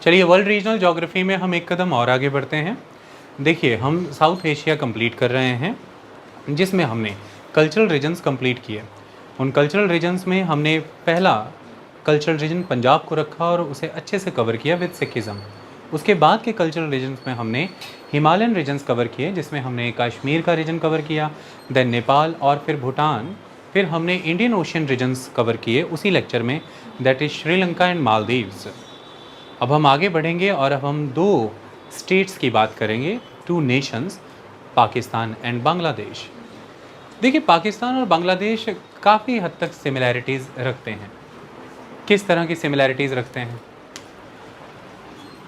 चलिए world regional geography में हम एक कदम और आगे बढ़ते हैं। देखिए हम साउथ एशिया कंप्लीट कर रहे हैं, जिसमें हमने कल्चरल रीजन्स कंप्लीट किए। उन कल्चरल रीजन्स में हमने पहला कल्चरल रीजन पंजाब को रखा और उसे अच्छे से कवर किया विद सिखिज़म। उसके बाद के कल्चरल रीजन्स में हमने हिमालयन रीजन्स कवर किए, जिसमें हमने कश्मीर का रीजन कवर किया, देन नेपाल और फिर भूटान। फिर हमने इंडियन ओशियन रीजन्स कवर किए उसी लेक्चर में, that is Sri Lanka and Maldives. अब हम आगे बढ़ेंगे और अब हम दो स्टेट्स की बात करेंगे, two nations, Pakistan and Bangladesh. देखिए पाकिस्तान और बांग्लादेश काफ़ी हद तक सिमिलैरिटीज़ रखते हैं। किस तरह की सिमिलैरिटीज़ रखते हैं?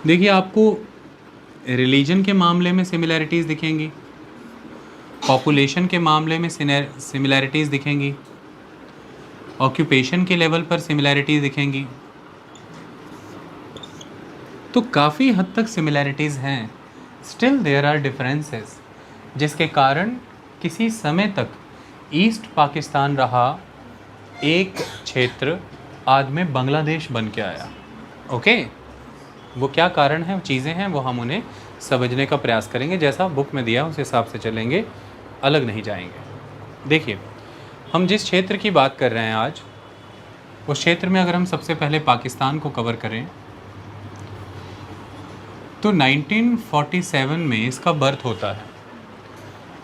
देखिए आपको रिलीजन के मामले में सिमिलैरिटीज़ दिखेंगी, पॉपुलेशन के मामले में सिमिलैरिटीज़ दिखेंगी, ऑक्यूपेशन के लेवल पर सिमिलैरिटीज़ दिखेंगी। तो काफ़ी हद तक सिमिलैरिटीज़ हैं। स्टिल देयर आर डिफरेंसेस, जिसके कारण किसी समय तक ईस्ट पाकिस्तान रहा एक क्षेत्र, आज में बांग्लादेश बन के आया। ओके, वो क्या कारण है, चीज़ें हैं, वो हम उन्हें समझने का प्रयास करेंगे। जैसा बुक में दिया उस हिसाब से चलेंगे, अलग नहीं जाएंगे। देखिए हम जिस क्षेत्र की बात कर रहे हैं आज, उस क्षेत्र में अगर हम सबसे पहले पाकिस्तान को कवर करें तो 1947 में इसका बर्थ होता है,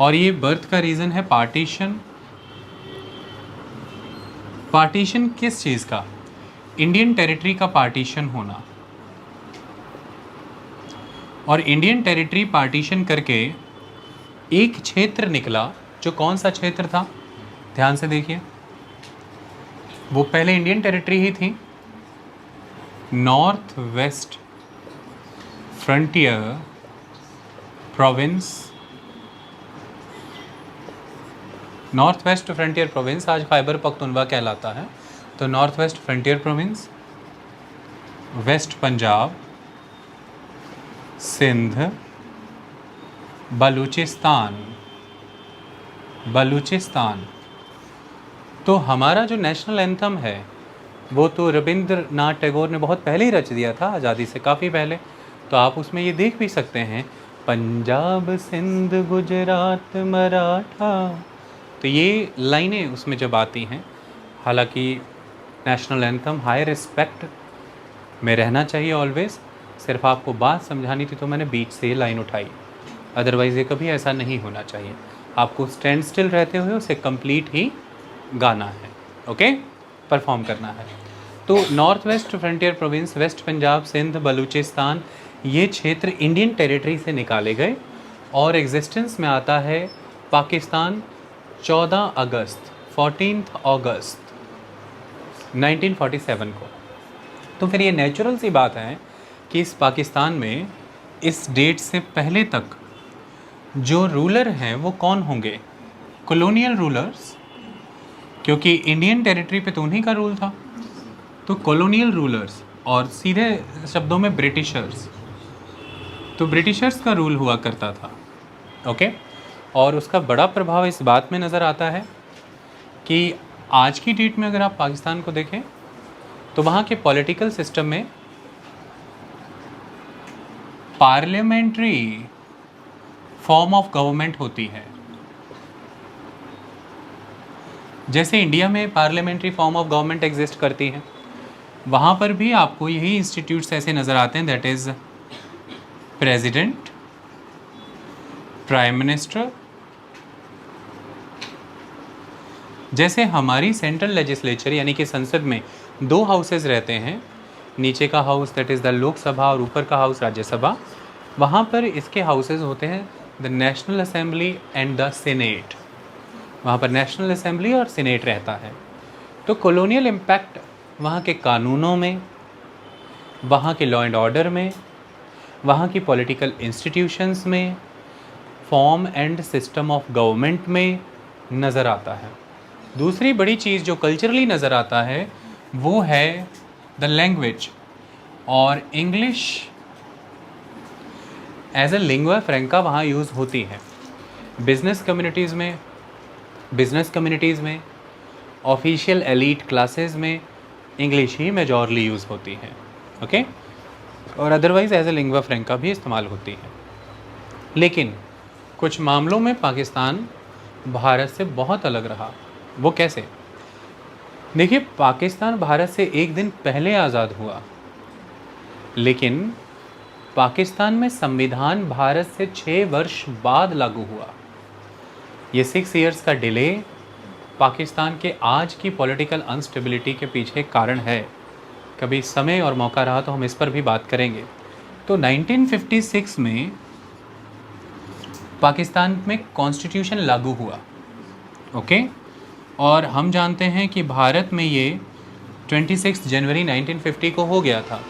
और ये बर्थ का रीज़न है पार्टीशन। पार्टीशन किस चीज़ का? इंडियन टेरिटरी का पार्टीशन होना। और इंडियन टेरिटरी पार्टीशन करके एक क्षेत्र निकला, जो कौन सा क्षेत्र था? ध्यान से देखिए, वो पहले इंडियन टेरिटरी ही थी, north west frontier province. North west frontier province आज खैबर पख्तूनख्वा कहलाता है। तो north west frontier province, west Punjab, Sindh, Balochistan. तो हमारा जो नेशनल एंथम है वो तो रविंद्रनाथ टैगोर ने बहुत पहले ही रच दिया था, आज़ादी से काफ़ी पहले। तो आप उसमें ये देख भी सकते हैं, पंजाब सिंध गुजरात मराठा। तो ये लाइनें उसमें जब आती हैं, हालांकि नेशनल एंथम हाई रिस्पेक्ट में रहना चाहिए ऑलवेज़। सिर्फ आपको बात समझानी थी तो मैंने बीच से ये लाइन उठाई, अदरवाइज़ ये कभी ऐसा नहीं होना चाहिए। आपको स्टैंड स्टिल रहते हुए उसे कंप्लीट ही गाना है, ओके, परफॉर्म करना है। तो north west frontier province, west Punjab, Sindh, Balochistan, ये क्षेत्र इंडियन टेरिटरी से निकाले गए और एग्जिस्टेंस में आता है पाकिस्तान 14 अगस्त 1947 को। तो फिर ये नेचुरल सी बात है कि इस पाकिस्तान में इस डेट से पहले तक जो रूलर हैं वो कौन होंगे? कॉलोनियल रूलर्स, क्योंकि इंडियन टेरिटरी पे तो उन्हीं का रूल था। तो कॉलोनियल रूलर्स, और सीधे शब्दों में ब्रिटिशर्स। तो ब्रिटिशर्स का रूल हुआ करता था, ओके। और उसका बड़ा प्रभाव इस बात में नज़र आता है कि आज की डेट में अगर आप पाकिस्तान को देखें तो वहाँ के पॉलिटिकल सिस्टम में पार्लियामेंट्री फॉर्म ऑफ गवर्नमेंट होती है। जैसे इंडिया में parliamentary form of government exist करती है, वहाँ पर भी आपको यही इंस्टीट्यूट्स ऐसे नज़र आते हैं, that is president, prime minister. जैसे हमारी सेंट्रल लेजिस्लेचर यानी कि संसद में दो हाउसेज रहते हैं, नीचे का house that is the Lok Sabha और ऊपर का हाउस राज्यसभा। वहाँ पर इसके हाउसेज होते हैं the national assembly and the senate. वहाँ पर नेशनल असेंबली और सीनेट रहता है। तो कॉलोनियल इम्पैक्ट वहाँ के कानूनों में, वहाँ के लॉ एंड ऑर्डर में, वहाँ की पॉलिटिकल इंस्टीट्यूशंस में, form and system of government में नज़र आता है। दूसरी बड़ी चीज़ जो कल्चरली नज़र आता है वो है द लैंग्वेज, और इंग्लिश एज ए लिंगुआ फ्रैंका वहाँ यूज़ होती है। बिज़नेस कम्युनिटीज़ में, ऑफिशियल एलीट क्लासेस में इंग्लिश ही मेजॉरली यूज़ होती है, ओके। और otherwise as a lingua Franka भी इस्तेमाल होती है। लेकिन कुछ मामलों में पाकिस्तान भारत से बहुत अलग रहा। वो कैसे? देखिए, पाकिस्तान भारत से एक दिन पहले आज़ाद हुआ, लेकिन पाकिस्तान में संविधान भारत से 6 वर्ष बाद लागू हुआ। ये 6 इयर्स का डिले पाकिस्तान के आज की पॉलिटिकल अनस्टेबिलिटी के पीछे कारण है। कभी समय और मौका रहा तो हम इस पर भी बात करेंगे। तो 1956 में पाकिस्तान में कॉन्स्टिट्यूशन लागू हुआ, ओके। और हम जानते हैं कि भारत में ये 26 जनवरी 1950 को हो गया था।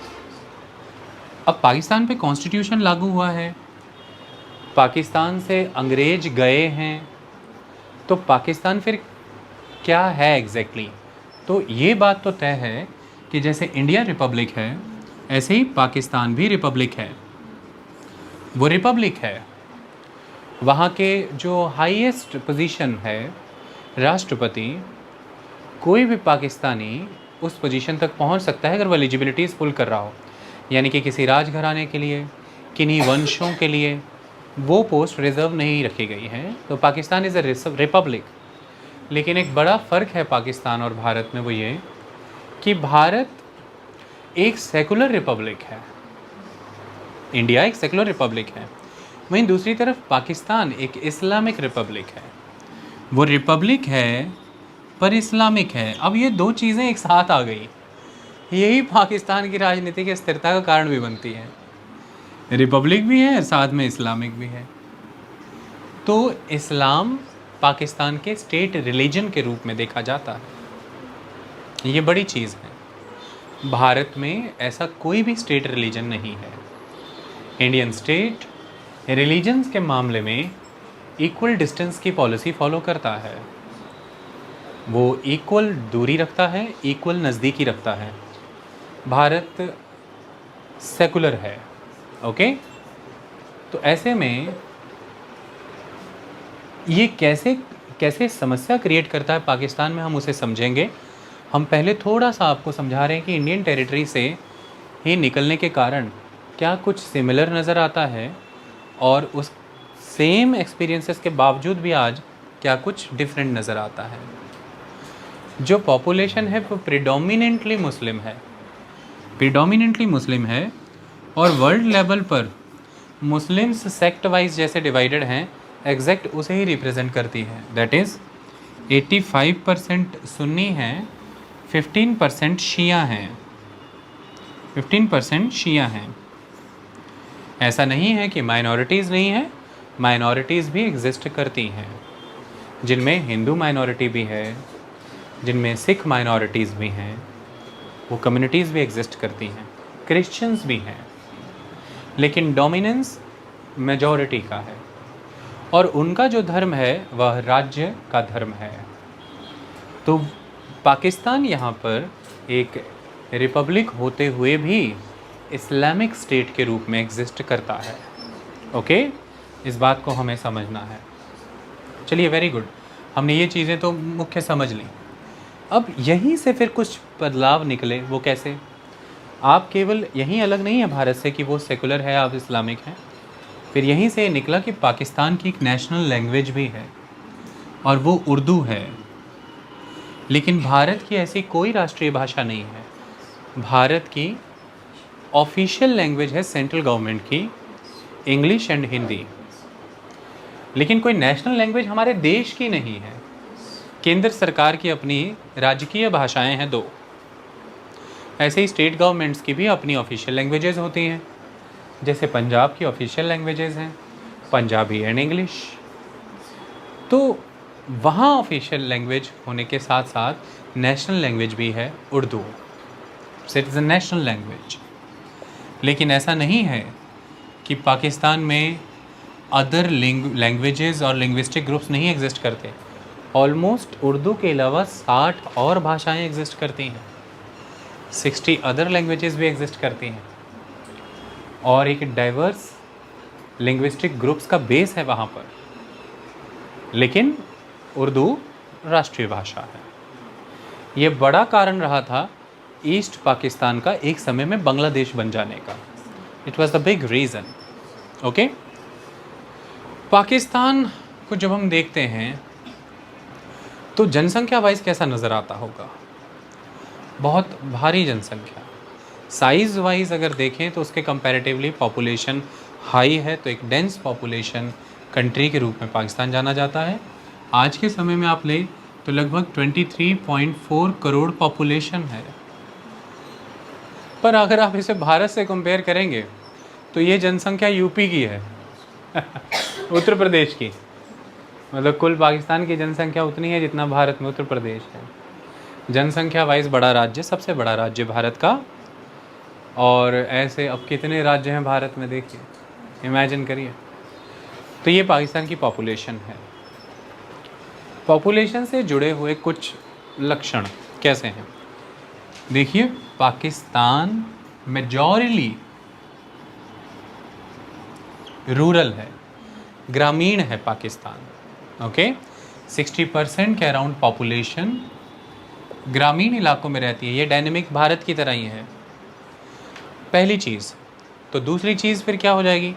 अब पाकिस्तान पे कॉन्स्टिट्यूशन लागू हुआ है, पाकिस्तान से अंग्रेज गए हैं, तो पाकिस्तान फिर क्या है एग्जैक्टली? तो ये बात तो तय है कि जैसे इंडिया रिपब्लिक है, ऐसे ही पाकिस्तान भी रिपब्लिक है। वो रिपब्लिक है, वहाँ के जो हाईएस्ट पोजीशन है राष्ट्रपति, कोई भी पाकिस्तानी उस पोजीशन तक पहुँच सकता है अगर वो एलिजिबिलिटीज़ फुल कर रहा हो। यानी कि किसी राजघराने के लिए, किन्हीं वंशों के लिए वो पोस्ट रिज़र्व नहीं रखी गई है। तो पाकिस्तान इज़ अ रिपब्लिक। लेकिन एक बड़ा फ़र्क है पाकिस्तान और भारत में, वो ये कि भारत एक सेकुलर रिपब्लिक है, इंडिया एक सेकुलर रिपब्लिक है, वहीं दूसरी तरफ पाकिस्तान एक इस्लामिक रिपब्लिक है। वो रिपब्लिक है पर इस्लामिक है। अब ये दो चीज़ें एक साथ आ गई, यही पाकिस्तान की राजनीतिक स्थिरता का कारण भी बनती है। रिपब्लिक भी है, साथ में इस्लामिक भी है। तो इस्लाम पाकिस्तान के स्टेट रिलीजन के रूप में देखा जाता है। ये बड़ी चीज़ है। भारत में ऐसा कोई भी स्टेट रिलीजन नहीं है। इंडियन स्टेट रिलीजन्स के मामले में इक्वल डिस्टेंस की पॉलिसी फॉलो करता है। वो इक्वल दूरी रखता है, इक्वल नज़दीकी रखता है। भारत सेकुलर है, ओके। तो ऐसे में ये कैसे समस्या क्रिएट करता है पाकिस्तान में, हम उसे समझेंगे। हम पहले थोड़ा सा आपको समझा रहे हैं कि इंडियन टेरिटरी से ही निकलने के कारण क्या कुछ सिमिलर नज़र आता है, और उस सेम एक्सपीरियंसेस के बावजूद भी आज क्या कुछ डिफरेंट नज़र आता है। जो पॉपुलेशन है वो प्रिडोमिनेंटली मुस्लिम है, और वर्ल्ड लेवल पर मुस्लिम्स सेक्ट वाइज जैसे डिवाइडेड हैं, एग्जैक्ट उसे ही रिप्रेजेंट करती है। दैट इज़ 85% सुन्नी हैं, 15% शिया हैं। ऐसा नहीं है कि माइनॉरिटीज़ नहीं हैं, माइनॉरिटीज़ भी एग्जिस्ट करती हैं, जिनमें हिंदू माइनॉरिटी भी है, जिनमें सिख माइनॉरिटीज़ भी हैं, वो कम्युनिटीज़ भी एग्जिस्ट करती हैं, क्रिश्चियंस भी हैं। लेकिन डोमिनेंस मेजॉरिटी का है, और उनका जो धर्म है वह राज्य का धर्म है। तो पाकिस्तान यहाँ पर एक रिपब्लिक होते हुए भी इस्लामिक स्टेट के रूप में एग्जिस्ट करता है, ओके। इस बात को हमें समझना है। चलिए, वेरी गुड, हमने ये चीज़ें तो मुख्य समझ ली। अब यहीं से फिर कुछ बदलाव निकले। वो कैसे? आप केवल यहीं अलग नहीं है भारत से कि वो सेकुलर है, आप इस्लामिक हैं। फिर यहीं से निकला कि पाकिस्तान की एक नेशनल लैंग्वेज भी है, और वो उर्दू है। लेकिन भारत की ऐसी कोई राष्ट्रीय भाषा नहीं है। भारत की ऑफिशियल लैंग्वेज है सेंट्रल गवर्नमेंट की, इंग्लिश एंड हिंदी। लेकिन कोई नेशनल लैंग्वेज हमारे देश की नहीं है। केंद्र सरकार की अपनी राजकीय भाषाएं हैं 2। ऐसे ही स्टेट गवर्नमेंट्स की भी अपनी ऑफिशियल लैंग्वेजेस होती हैं। जैसे पंजाब की ऑफिशियल लैंग्वेजेस हैं पंजाबी एंड इंग्लिश। तो वहाँ ऑफिशियल लैंग्वेज होने के साथ साथ नेशनल लैंग्वेज भी है Urdu. It is a national language. लेकिन ऐसा नहीं है कि पाकिस्तान में अदर लैंग्वेजेस और लिंग्विस्टिक ग्रुप्स नहीं एग्जिस्ट करते। ऑलमोस्ट उर्दू के अलावा 60 और भाषाएं एग्जिस्ट करती हैं, 60 अदर लैंग्वेजेस भी एग्जिस्ट करती हैं, और एक डाइवर्स लिंग्विस्टिक ग्रुप्स का बेस है वहाँ पर। लेकिन उर्दू राष्ट्रीय भाषा है। ये बड़ा कारण रहा था ईस्ट पाकिस्तान का एक समय में बांग्लादेश बन जाने का। It was the big reason. Okay, Pakistan को जब हम देखते हैं तो जनसंख्या वाइज कैसा नज़र आता होगा? बहुत भारी जनसंख्या। साइज़ वाइज अगर देखें तो उसके कंपैरेटिवली पॉपुलेशन हाई है, तो एक डेंस पॉपुलेशन कंट्री के रूप में पाकिस्तान जाना जाता है। आज के समय में आप लें तो लगभग 23.4 करोड़ पॉपुलेशन है। पर अगर आप इसे भारत से कंपेयर करेंगे तो ये जनसंख्या यूपी की है उत्तर प्रदेश की। मतलब कुल पाकिस्तान की जनसंख्या उतनी है जितना भारत में उत्तर प्रदेश है। जनसंख्या वाइज बड़ा राज्य, सबसे बड़ा राज्य भारत का। और ऐसे अब कितने राज्य हैं भारत में, देखिए, इमेजिन करिए। तो ये पाकिस्तान की पॉपुलेशन है। पॉपुलेशन से जुड़े हुए कुछ लक्षण कैसे हैं? देखिए, पाकिस्तान मेजॉरिटी रूरल है, ग्रामीण है पाकिस्तान। ओके, 60% के अराउंड पॉपुलेशन ग्रामीण इलाकों में रहती है। ये डायनेमिक भारत की तरह ही है, पहली चीज़। तो दूसरी चीज़ फिर क्या हो जाएगी?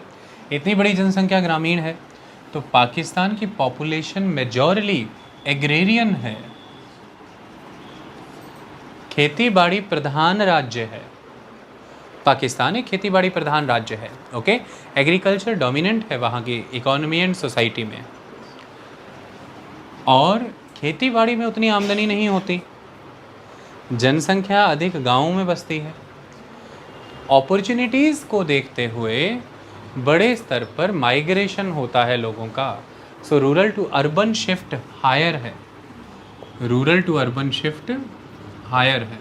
इतनी बड़ी जनसंख्या ग्रामीण है तो पाकिस्तान की पॉपुलेशन मेजॉरिटी एग्रेरियन है, खेती बाड़ी प्रधान राज्य है। पाकिस्तान एक खेती बाड़ी प्रधान राज्य है। ओके, एग्रीकल्चर डोमिनेंट है वहाँ की इकोनॉमी एंड सोसाइटी में, और खेती बाड़ी में उतनी आमदनी नहीं होती। जनसंख्या अधिक गाँवों में बसती है। अपॉर्चुनिटीज़ को देखते हुए बड़े स्तर पर माइग्रेशन होता है लोगों का। So rural to urban shift higher है, rural to urban shift higher है।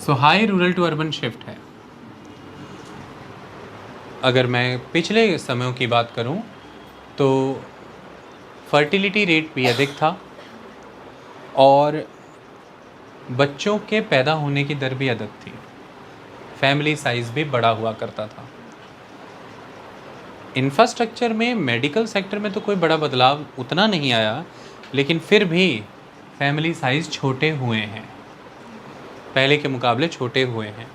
So high rural to urban shift है। अगर मैं पिछले समयों की बात करूं तो फर्टिलिटी रेट भी अधिक था और बच्चों के पैदा होने की दर भी अधिक थी। फैमिली साइज़ भी बड़ा हुआ करता था। इंफ्रास्ट्रक्चर में, मेडिकल सेक्टर में तो कोई बड़ा बदलाव उतना नहीं आया, लेकिन फिर भी फैमिली साइज़ छोटे हुए हैं, पहले के मुकाबले छोटे हुए हैं।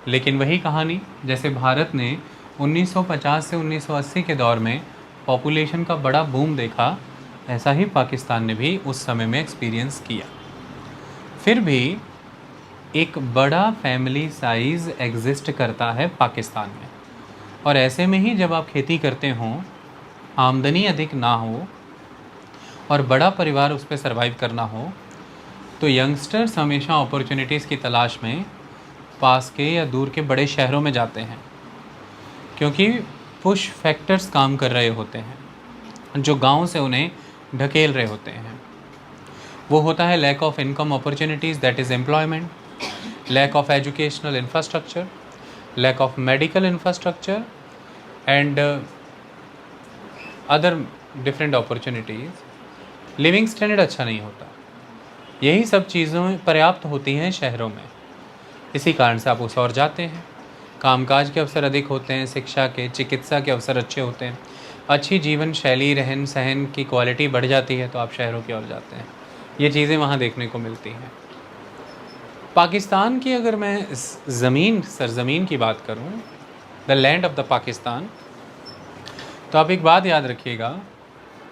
लेकिन वही कहानी, जैसे भारत ने 1950 से 1980 के दौर में पॉपुलेशन का बड़ा बूम देखा, ऐसा ही पाकिस्तान ने भी उस समय में एक्सपीरियंस किया। फिर भी एक बड़ा फैमिली साइज़ एग्जिस्ट करता है पाकिस्तान में, और ऐसे में ही जब आप खेती करते हों, आमदनी अधिक ना हो और बड़ा परिवार उस पर सर्वाइव करना हो, तो यंगस्टर्स हमेशा अपॉर्चुनिटीज़ की तलाश में पास के या दूर के बड़े शहरों में जाते हैं, क्योंकि पुश फैक्टर्स काम कर रहे होते हैं जो गांव से उन्हें ढकेल रहे होते हैं। वो होता है lack of income opportunities, that is employment, lack of educational infrastructure, lack of medical infrastructure and other different opportunities. Living standard अच्छा नहीं होता। यही सब चीज़ें पर्याप्त होती हैं शहरों में, इसी कारण से आप उस ओर जाते हैं। कामकाज के अवसर अधिक होते हैं, शिक्षा के, चिकित्सा के अवसर अच्छे होते हैं, अच्छी जीवन शैली, रहन सहन की क्वालिटी बढ़ जाती है, तो आप शहरों की ओर जाते हैं। ये चीज़ें वहाँ देखने को मिलती हैं। पाकिस्तान की अगर मैं सरज़मीन की बात करूँ, the land of the Pakistan, तो आप एक बात याद रखिएगा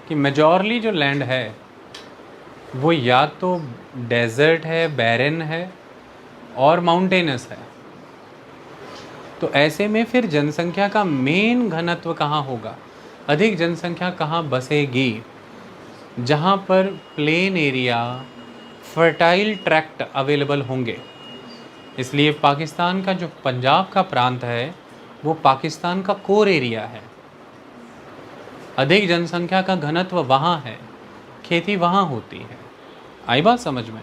कि मेजॉरली जो लैंड है वो या तो डेजर्ट है, बैरन है और माउंटेनस है। तो ऐसे में फिर जनसंख्या का मेन घनत्व कहाँ होगा, अधिक जनसंख्या कहाँ बसेगी? जहाँ पर plain area, fertile tract available होंगे। इसलिए पाकिस्तान का जो पंजाब का प्रांत है वो पाकिस्तान का कोर एरिया है। अधिक जनसंख्या का घनत्व वहाँ है, खेती वहाँ होती है। आई बात समझ में?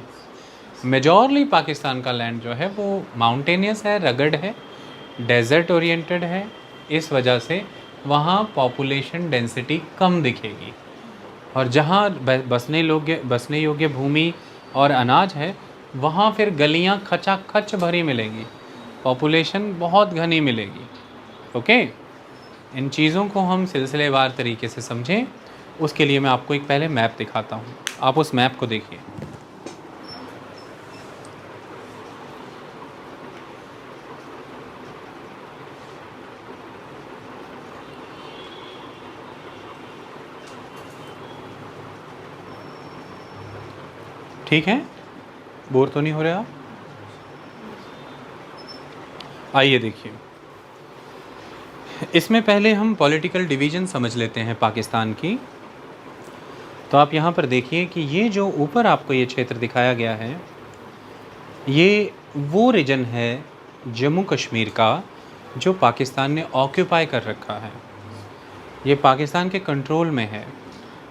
मेजॉरली पाकिस्तान का लैंड जो है वो माउंटेनियस है, रगड है, डेजर्ट ओरिएंटेड है। इस वजह से वहाँ पॉपुलेशन डेंसिटी कम दिखेगी, और जहाँ बसने योग्य भूमि और अनाज है वहाँ फिर गलियाँ खचाखच भरी मिलेंगी, पॉपुलेशन बहुत घनी मिलेगी। ओके, इन चीज़ों को हम सिलसिलेवार तरीके से समझें, उसके लिए मैं आपको एक पहले मैप दिखाता हूँ। आप उस मैप को देखिए। ठीक है, बोर तो नहीं हो रहे आप? आइए देखिए, इसमें पहले हम पॉलिटिकल डिवीज़न समझ लेते हैं पाकिस्तान की। तो आप यहाँ पर देखिए कि ये जो ऊपर आपको ये क्षेत्र दिखाया गया है, ये वो रीजन है जम्मू कश्मीर का जो पाकिस्तान ने ऑक्यूपाई कर रखा है। ये पाकिस्तान के कंट्रोल में है,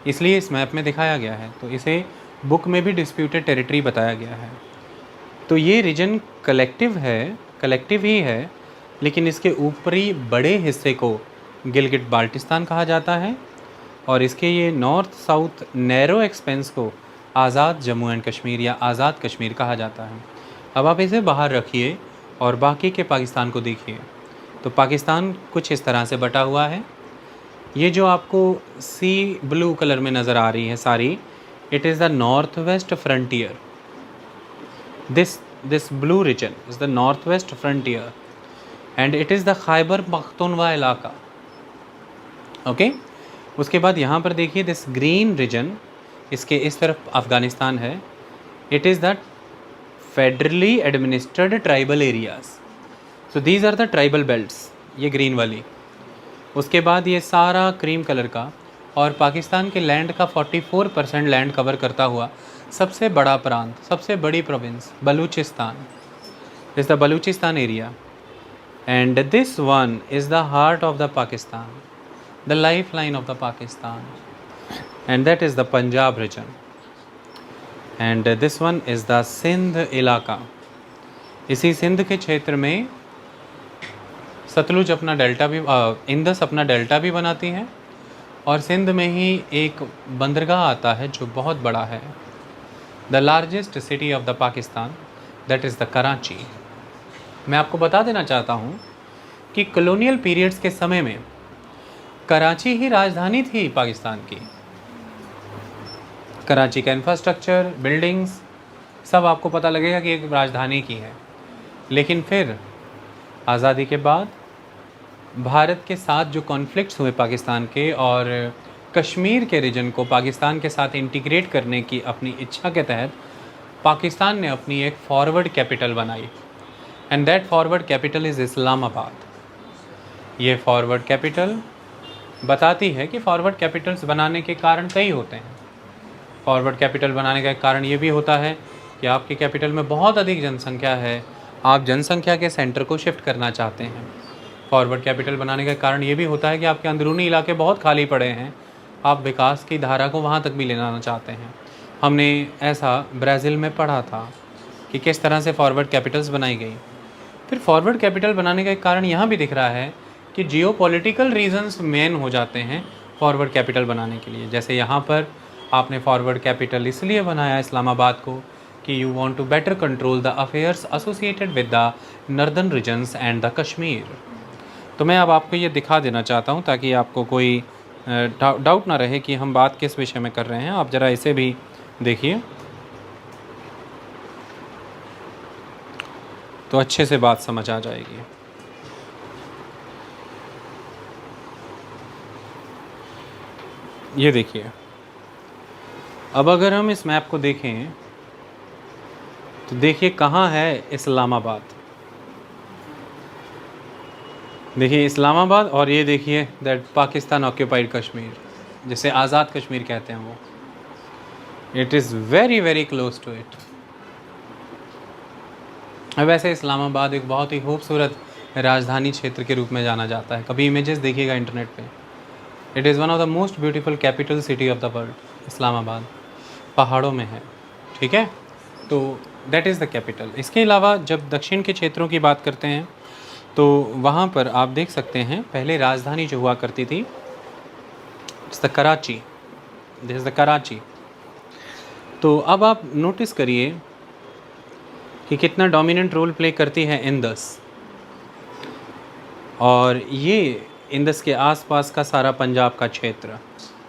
इसलिए इस मैप में दिखाया गया है। तो इसे बुक में भी डिस्प्यूटेड टेरिटरी बताया गया है। तो ये रीजन कलेक्टिव ही है, लेकिन इसके ऊपरी बड़े हिस्से को गिलगिट बाल्टिस्तान कहा जाता है और इसके ये नॉर्थ साउथ नैरो एक्सपेंस को आज़ाद जम्मू एंड कश्मीर या आज़ाद कश्मीर कहा जाता है। अब आप इसे बाहर रखिए और बाकी के पाकिस्तान को देखिए। तो पाकिस्तान कुछ इस तरह से बटा हुआ है। ये जो आपको सी ब्लू कलर में नज़र आ रही है सारी, it is the north west frontier. This blue region is the north west frontier and it is the Khyber Pakhtunkhwa इलाका। ओके, उसके बाद यहाँ पर देखिए दिस ग्रीन रीजन, इसके इस तरफ अफ़गानिस्तान है। It is the federally administered tribal areas. So these are the tribal belts, ये ग्रीन वाली। उसके बाद ये सारा क्रीम कलर का और पाकिस्तान के लैंड का 44% लैंड कवर करता हुआ सबसे बड़ा प्रांत, सबसे बड़ी province Balochistan, is the Balochistan area. And this one is the heart of the Pakistan, the lifeline of the Pakistan, and that is the Punjab region, and this one is the Sindh इलाका। इसी सिंध के क्षेत्र में सतलुज अपना डेल्टा भी इंदस अपना delta भी बनाती है और सिंध में ही एक बंदरगाह आता है जो बहुत बड़ा है। The largest city of the Pakistan, that is the Karachi. मैं आपको बता देना चाहता हूँ कि कॉलोनियल पीरियड्स के समय में कराची ही राजधानी थी पाकिस्तान की। कराची का इंफ्रास्ट्रक्चर, बिल्डिंग्स सब आपको पता लगेगा कि एक राजधानी की है। लेकिन फिर आज़ादी के बाद भारत के साथ जो कॉन्फ्लिक्ट्स हुए पाकिस्तान के, और कश्मीर के रीजन को पाकिस्तान के साथ इंटीग्रेट करने की अपनी इच्छा के तहत पाकिस्तान ने अपनी एक फॉरवर्ड कैपिटल बनाई, and that forward capital is Islamabad. ये फॉरवर्ड कैपिटल बताती है कि फॉरवर्ड कैपिटल्स बनाने के कारण कई होते हैं। फॉरवर्ड कैपिटल बनाने का एक कारण ये भी होता है कि आपके कैपिटल में बहुत अधिक जनसंख्या है, आप जनसंख्या के सेंटर को शिफ्ट करना चाहते हैं। फॉरवर्ड कैपिटल बनाने का कारण ये भी होता है कि आपके अंदरूनी इलाके बहुत खाली पड़े हैं, आप विकास की धारा को वहाँ तक भी ले जाना चाहते हैं। हमने ऐसा ब्राज़ील में पढ़ा था कि किस तरह से फॉरवर्ड कैपिटल्स बनाई गई। फिर फॉरवर्ड कैपिटल बनाने का एक कारण यहाँ भी दिख रहा है कि जियोपॉलिटिकल रीजंस मेन हो जाते हैं फॉरवर्ड कैपिटल बनाने के लिए। जैसे यहाँ पर आपने फॉरवर्ड कैपिटल इसलिए बनाया इस्लामाबाद को कि you want to better control the affairs associated with the northern regions and the Kashmir. तो मैं अब आपको ये दिखा देना चाहता हूँ ताकि आपको कोई डाउट ना रहे कि हम बात किस विषय में कर रहे हैं। आप ज़रा इसे भी देखिए तो अच्छे से बात समझ आ जाएगी। ये देखिए, अब अगर हम इस मैप को देखें तो देखिए कहाँ है इस्लामाबाद। देखिए इस्लामाबाद, और ये देखिए दैट पाकिस्तान ऑक्यूपाइड कश्मीर, जिसे आज़ाद कश्मीर कहते हैं वो, it is very very close to it. वैसे इस्लामाबाद एक बहुत ही खूबसूरत राजधानी क्षेत्र के रूप में जाना जाता है। कभी इमेजेस देखिएगा इंटरनेट पे। It is one of the most beautiful capital city of the world. Islamabad पहाड़ों में है, ठीक है, तो दैट इज़ द कैपिटल। इसके अलावा जब दक्षिण के क्षेत्रों की बात करते हैं तो वहाँ पर आप देख सकते हैं पहले राजधानी जो हुआ करती थी, it's the Karachi, this is the Karachi. तो अब आप नोटिस करिए कि कितना डोमिनेंट रोल प्ले करती है इंदस, और ये इंदस के आसपास का सारा पंजाब का क्षेत्र।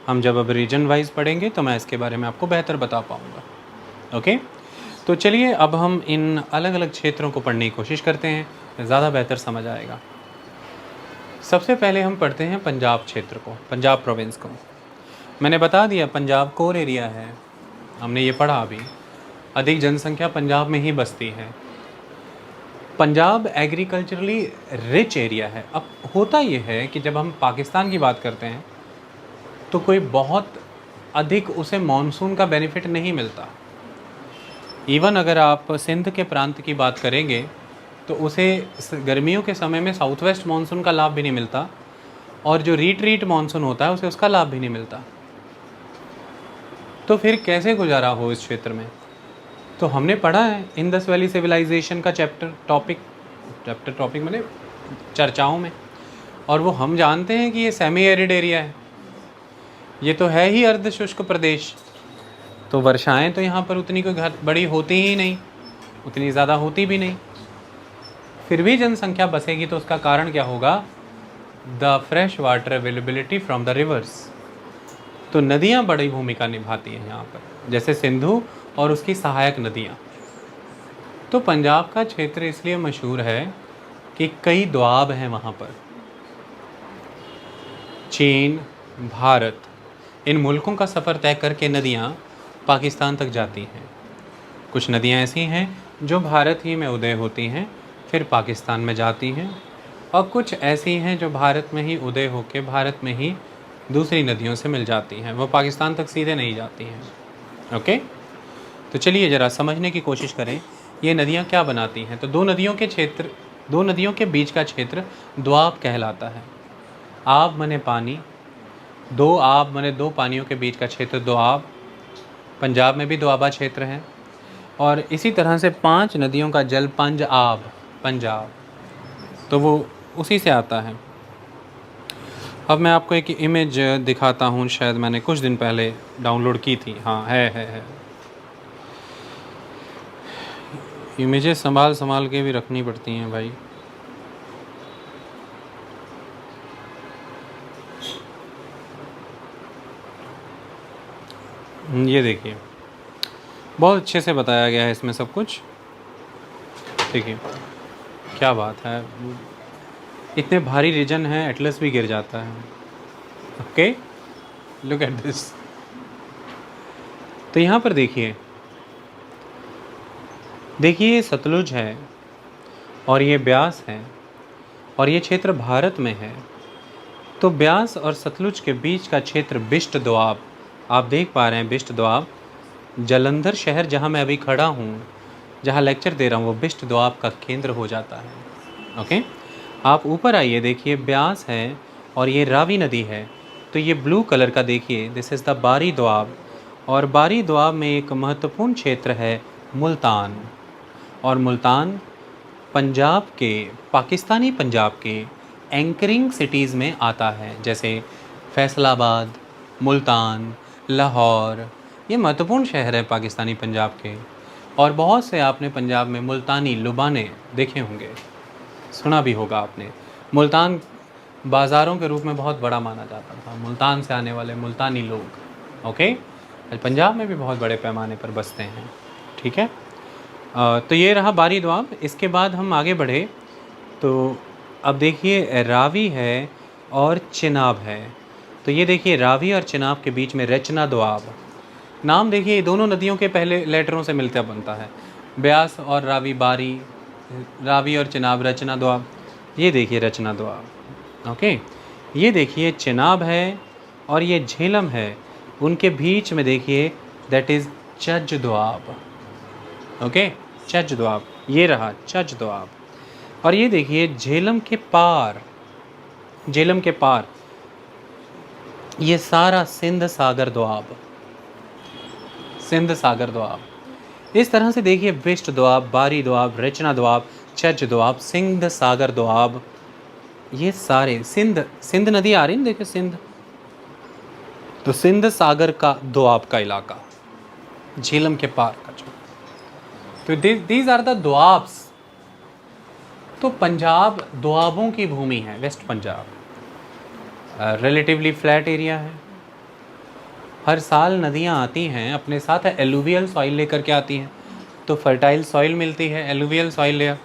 हम जब अब रीजन वाइज पढ़ेंगे तो मैं इसके बारे में आपको बेहतर बता पाऊँगा। ओके, तो चलिए अब हम इन अलग अलग क्षेत्रों को पढ़ने की कोशिश करते हैं, ज़्यादा बेहतर समझ आएगा। सबसे पहले हम पढ़ते हैं पंजाब क्षेत्र को, पंजाब प्रोविंस को। मैंने बता दिया पंजाब कोर एरिया है, हमने ये पढ़ा अभी। अधिक जनसंख्या पंजाब में ही बसती है। पंजाब एग्रीकल्चरली रिच एरिया है। अब होता ये है कि जब हम पाकिस्तान की बात करते हैं तो कोई बहुत अधिक उसे मानसून का बेनिफिट नहीं मिलता। इवन अगर आप सिंध के प्रांत की बात करेंगे तो उसे गर्मियों के समय में साउथ वेस्ट मानसून का लाभ भी नहीं मिलता, और जो रीट मानसून होता है उसे उसका लाभ भी नहीं मिलता। तो फिर कैसे गुजारा हो इस क्षेत्र में? तो हमने पढ़ा है इंडस वैली सिविलाइजेशन का चैप्टर टॉपिक मैंने चर्चाओं में, और वो हम जानते हैं कि ये सेमी एरिड एरिया है, ये तो है ही अर्ध शुष्क प्रदेश। तो वर्षाएं तो यहाँ पर उतनी कोई बड़ी होती ही नहीं, उतनी ज़्यादा होती भी नहीं। फिर भी जनसंख्या बसेगी तो उसका कारण क्या होगा? The fresh water availability from the reverse. तो नदियाँ बड़ी भूमिका निभाती हैं यहाँ पर, जैसे सिंधु और उसकी सहायक नदियाँ। तो पंजाब का क्षेत्र इसलिए मशहूर है कि कई दोआब हैं वहाँ पर। चीन, भारत, इन मुल्कों का सफ़र तय करके नदियाँ पाकिस्तान तक जाती हैं। कुछ नदियाँ ऐसी हैं जो भारत ही में उदय होती हैं फिर पाकिस्तान में जाती हैं, और कुछ ऐसी हैं जो भारत में ही उदय होकर भारत में ही दूसरी नदियों से मिल जाती हैं, वो पाकिस्तान तक सीधे नहीं जाती हैं। ओके, तो चलिए ज़रा समझने की कोशिश करें ये नदियाँ क्या बनाती हैं। तो दो नदियों के बीच का क्षेत्र दोआब कहलाता है। आब मने पानी, दो आब मने दो पानियों के बीच का क्षेत्र दोआब। पंजाब में भी दोआबा क्षेत्र है, और इसी तरह से 5 नदियों का जल पंजाब, तो वो उसी से आता है। अब मैं आपको एक इमेज दिखाता हूँ, शायद मैंने कुछ दिन पहले डाउनलोड की थी। हाँ, है। इमेजेस संभाल के भी रखनी पड़ती हैं भाई। ये देखिए, बहुत अच्छे से बताया गया है इसमें सब कुछ। देखिए क्या बात है, इतने भारी रीजन है, एटलस भी गिर जाता है। Okay, look at this. तो यहाँ पर देखिए ये सतलुज है और ये ब्यास है, और ये क्षेत्र भारत में है। तो ब्यास और सतलुज के बीच का क्षेत्र बिष्ट दोआब, आप देख पा रहे हैं बिष्ट दोआब। जालंधर शहर जहाँ मैं अभी खड़ा हूँ, जहाँ लेक्चर दे रहा हूँ, वो बिष्ट दोआब का केंद्र हो जाता है। ओके, आप ऊपर आइए, देखिए ब्यास है और ये रावी नदी है। तो ये ब्लू कलर का देखिए, दिस इज़ द बारी दोआब, और बारी दोआब में एक महत्वपूर्ण क्षेत्र है मुल्तान। और मुल्तान पाकिस्तानी पंजाब के एंकरिंग सिटीज़ में आता है, जैसे फैसलाबाद, मुल्तान, लाहौर। ये महत्वपूर्ण शहर है पाकिस्तानी पंजाब के। और बहुत से आपने पंजाब में मुल्तानी लुबाने देखे होंगे, सुना भी होगा आपने। मुल्तान बाज़ारों के रूप में बहुत बड़ा माना जाता था, मुल्तान से आने वाले मुल्तानी लोग। ओके, पंजाब में भी बहुत बड़े पैमाने पर बसते हैं। ठीक है, तो ये रहा बारी दोआब। इसके बाद हम आगे बढ़े तो अब देखिए रावी है और चिनाब है। तो ये देखिए रावी और चिनाब के बीच में रचना दोआब। नाम देखिए, ये दोनों नदियों के पहले लेटरों से मिलता बनता है। ब्यास और रावी बारी, रावी और चिनाब रचना दोआब। ये देखिए रचना दोआब। ओके, ये देखिए चिनाब है और ये झेलम है, उनके बीच में देखिए that is Chaj Doab. Okay, Chaj Doab, ये रहा चज दोआब। और ये देखिए झेलम के पार ये सारा सिंध सागर दोआब। इस तरह से देखिए बिष्ट दोआब, बारी दोआब, रचना दोआब, चज दोआब, सिंध सागर दोआब, ये सारे सिंध नदी आ रही है, देखिए सिंध, तो सिंध सागर का दोआब का इलाका, झेलम के पार का जो, तो दीज आर द दोआब्स। तो पंजाब दोआबों की भूमि है, west Punjab relatively flat area है। हर साल नदियाँ आती हैं, अपने साथ एलुवियल सॉइल लेकर के आती हैं, तो फर्टाइल सॉइल मिलती है, एलुवियल सॉइल लेयर।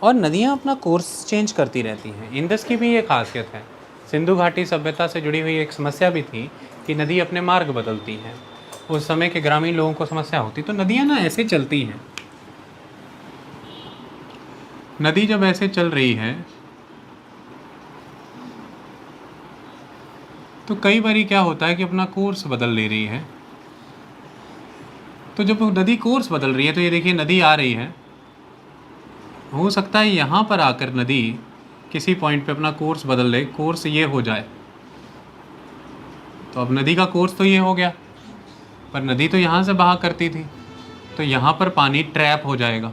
और नदियाँ अपना कोर्स चेंज करती रहती हैं। इंडस की भी ये खासियत है। सिंधु घाटी सभ्यता से जुड़ी हुई एक समस्या भी थी कि नदी अपने मार्ग बदलती हैं। उस समय के ग्रामीण लोगों को समस्या होती। तो नदियाँ ना ऐसे चलती हैं, नदी जब ऐसे चल रही है तो कई बारी क्या होता है कि अपना कोर्स बदल ले रही है। तो जब नदी कोर्स बदल रही है तो ये देखिए नदी आ रही है, हो सकता है यहाँ पर आकर नदी किसी पॉइंट पे अपना कोर्स बदल ले, कोर्स ये हो जाए। तो अब नदी का कोर्स तो ये हो गया, पर नदी तो यहाँ से बहा करती थी, तो यहाँ पर पानी ट्रैप हो जाएगा,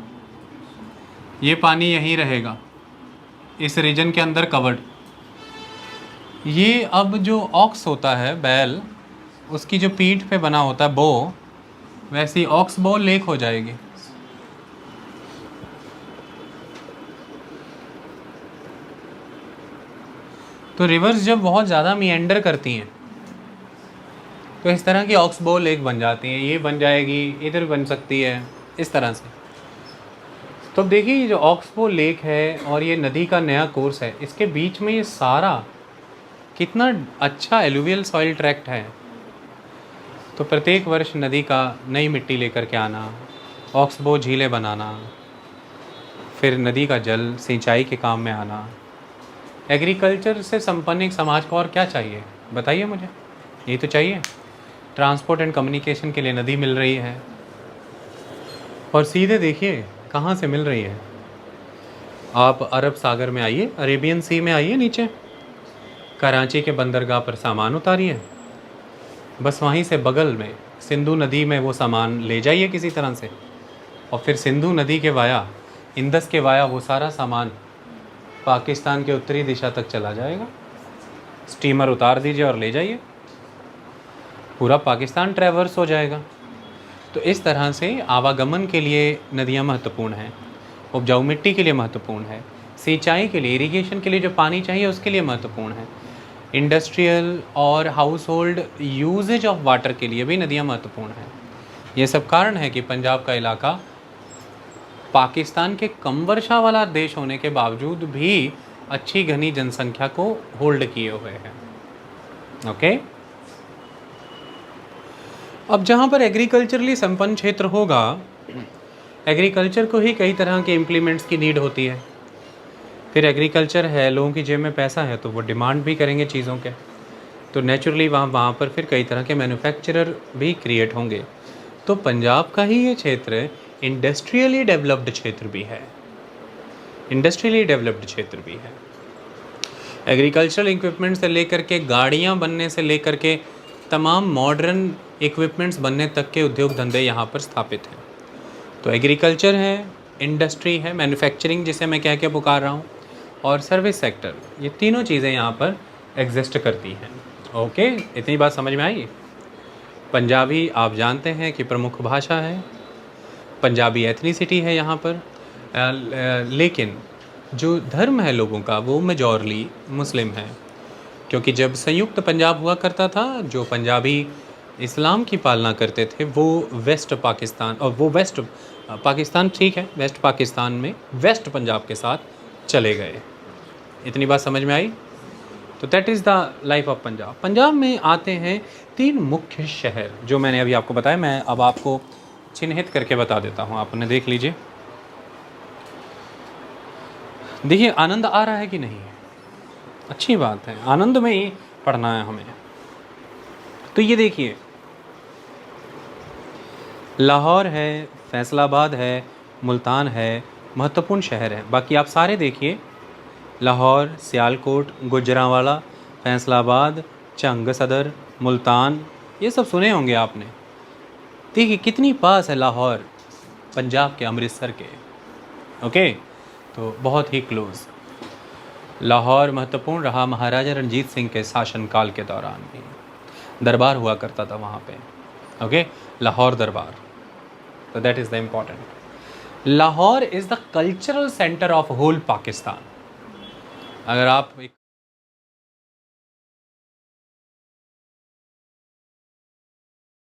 ये पानी यहीं रहेगा इस रीजन के अंदर कवर्ड। ये अब जो ऑक्स होता है बैल, उसकी जो पीठ पे बना होता है बो, वैसी ऑक्स बो लेक हो जाएगी। तो रिवर्स जब बहुत ज़्यादा मिएंडर करती हैं तो इस तरह की ऑक्स बो लेक बन जाती हैं, ये बन जाएगी, इधर बन सकती है, इस तरह से। तो अब देखिए ये जो ऑक्स बो लेक है और ये नदी का नया कोर्स है, इसके बीच में ये सारा कितना अच्छा एलुवियल सॉइल ट्रैक्ट है। तो प्रत्येक वर्ष नदी का नई मिट्टी लेकर के आना, ऑक्सबो झीलें बनाना, फिर नदी का जल सिंचाई के काम में आना। एग्रीकल्चर से संपन्न एक समाज को और क्या चाहिए बताइए मुझे, यही तो चाहिए। ट्रांसपोर्ट एंड कम्युनिकेशन के लिए नदी मिल रही है, और सीधे देखिए कहाँ से मिल रही है। आप अरब सागर में आइए, अरेबियन सी में आइए, नीचे कराची के बंदरगाह पर सामान उतारिए, बस वहीं से बगल में सिंधु नदी में वो सामान ले जाइए किसी तरह से, और फिर सिंधु नदी के वाया, इंदस के वाया वो सारा सामान पाकिस्तान के उत्तरी दिशा तक चला जाएगा। स्टीमर उतार दीजिए और ले जाइए, पूरा पाकिस्तान ट्रैवर्स हो जाएगा। तो इस तरह से आवागमन के लिए नदियाँ महत्वपूर्ण हैं, उपजाऊ मिट्टी के लिए महत्वपूर्ण है, सिंचाई के लिए, इरिगेशन के लिए जो पानी चाहिए उसके लिए महत्वपूर्ण है, इंडस्ट्रियल और household usages of water के लिए भी नदियाँ महत्वपूर्ण हैं। ये सब कारण है कि पंजाब का इलाका पाकिस्तान के कम वर्षा वाला देश होने के बावजूद भी अच्छी घनी जनसंख्या को होल्ड किए हुए हैं। ओके, अब जहाँ पर एग्रीकल्चरली संपन्न क्षेत्र होगा, एग्रीकल्चर को ही कई तरह के इम्प्लीमेंट्स की नीड होती है। फिर एग्रीकल्चर है, लोगों की जेब में पैसा है तो वो डिमांड भी करेंगे चीज़ों के, तो नेचुरली वहाँ पर फिर कई तरह के मैन्युफैक्चरर भी क्रिएट होंगे। तो पंजाब का ही ये क्षेत्र इंडस्ट्रियली डेवलप्ड क्षेत्र भी है, इंडस्ट्रियली डेवलप्ड क्षेत्र भी है। एग्रीकल्चरल इक्विपमेंट से लेकर के गाड़ियाँ बनने से लेकर के तमाम मॉडर्न इक्विपमेंट्स बनने तक के उद्योग धंधे यहाँ पर स्थापित हैं। तो एग्रीकल्चर है, इंडस्ट्री है, मैन्युफैक्चरिंग जिसे मैं कह के पुकार रहा हूँ, और सर्विस सेक्टर, ये तीनों चीज़ें यहाँ पर एग्जिस्ट करती हैं। ओके, इतनी बात समझ में आई। पंजाबी आप जानते हैं कि प्रमुख भाषा है, पंजाबी एथनिसिटी है यहाँ पर, लेकिन जो धर्म है लोगों का वो मेजॉरली मुस्लिम है, क्योंकि जब संयुक्त पंजाब हुआ करता था, जो पंजाबी इस्लाम की पालना करते थे वो वेस्ट पाकिस्तान, और वो वेस्ट पाकिस्तान ठीक है, वेस्ट पाकिस्तान में वेस्ट पंजाब के साथ चले गए। इतनी बात समझ में आई। तो that is the life of Punjab. Punjab में आते हैं 3 मुख्य शहर जो मैंने अभी आपको बताया, मैं अब आपको चिन्हित करके बता देता हूँ, आप उन्हें देख लीजिए। देखिए आनंद आ रहा है कि नहीं, अच्छी बात है, आनंद में ही पढ़ना है हमें। तो ये देखिए लाहौर है, फैसलाबाद है, मुल्तान है, महत्वपूर्ण शहर है। बाकी आप सारे देखिए, लाहौर, सियालकोट, गुजरांवाला, फैसलाबाद, चंग सदर, मुल्तान, ये सब सुने होंगे आपने। देखिए कितनी पास है लाहौर पंजाब के, अमृतसर के। ओके, तो बहुत ही क्लोज। लाहौर महत्वपूर्ण रहा महाराजा रणजीत सिंह के शासनकाल के दौरान भी, दरबार हुआ करता था वहाँ पे। ओके, लाहौर दरबार, तो that is the important. Lahore is the cultural centre of whole Pakistan. अगर आप एक